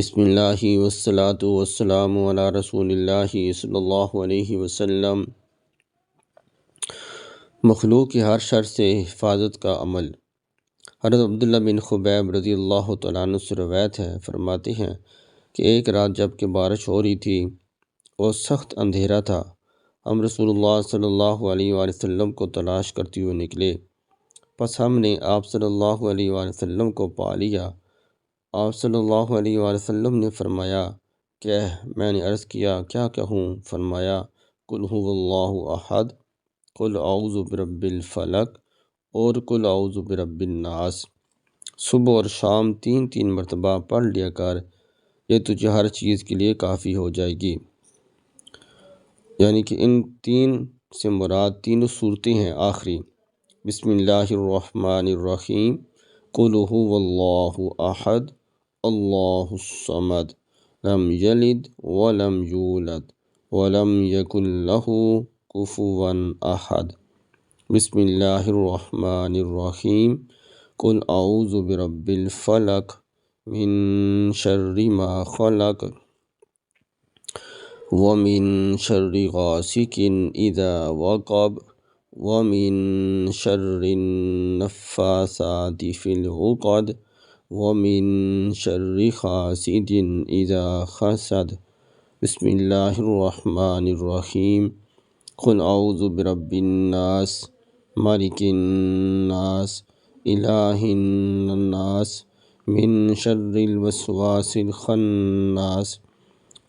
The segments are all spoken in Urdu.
بسم اللہ والصلاة والسلام علی رسول اللہ صلی اللہ علیہ وسلم۔ مخلوق کی ہر شر سے حفاظت کا عمل۔ حضرت عبداللہ بن خبیب رضی اللہ تعالیٰ عنہ سے روایت ہے، فرماتے ہیں کہ ایک رات جب کہ بارش ہو رہی تھی اور سخت اندھیرا تھا، ہم رسول اللہ صلی اللہ علیہ وآلہ وسلم کو تلاش کرتے ہوئے نکلے، پس ہم نے آپ صلی اللہ علیہ وآلہ وسلم کو پا لیا۔ آپ صلی اللہ علیہ وآلہ وسلم نے فرمایا، کہہ۔ میں نے عرض کیا، کیا کہوں؟ فرمایا، قل هو اللہ احد، قل اعوذ برب الفلق اور قل اعوذ برب الناس۔ صبح اور شام تین مرتبہ پڑھ لیا کر، یہ تجھے ہر چیز کے لیے کافی ہو جائے گی۔ یعنی کہ ان تین سے مراد تینوں صورتیں ہیں آخری۔ بسم اللہ الرحمن الرحیم، قل هو اللہ احد اللہ الصمد لم یلد ولم یولد ولم یکن لہ کفوا احد۔ بسم اللہ الرحمن الرحیم، قل اعوذ برب الفلق من شر ما خلق ومن شر غاسق اذا وقب ومن شر النفاثات في العقد ومن شر حاسد اذا حسد۔ بسم اللہ الرحمن الرحیم، قل اعوذ برب الناس ملک الناس الہ الناس من شر الوسواس الخناس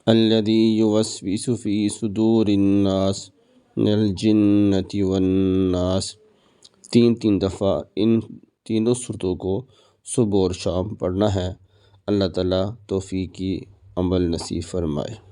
الذی یوسوس فی صدور الناس من الجنۃ والناس۔ تین دفعہ ان تینوں صورتوں کو صبح اور شام پڑھنا ہے۔ اللہ تعالیٰ توفیقی عمل نصیب فرمائے۔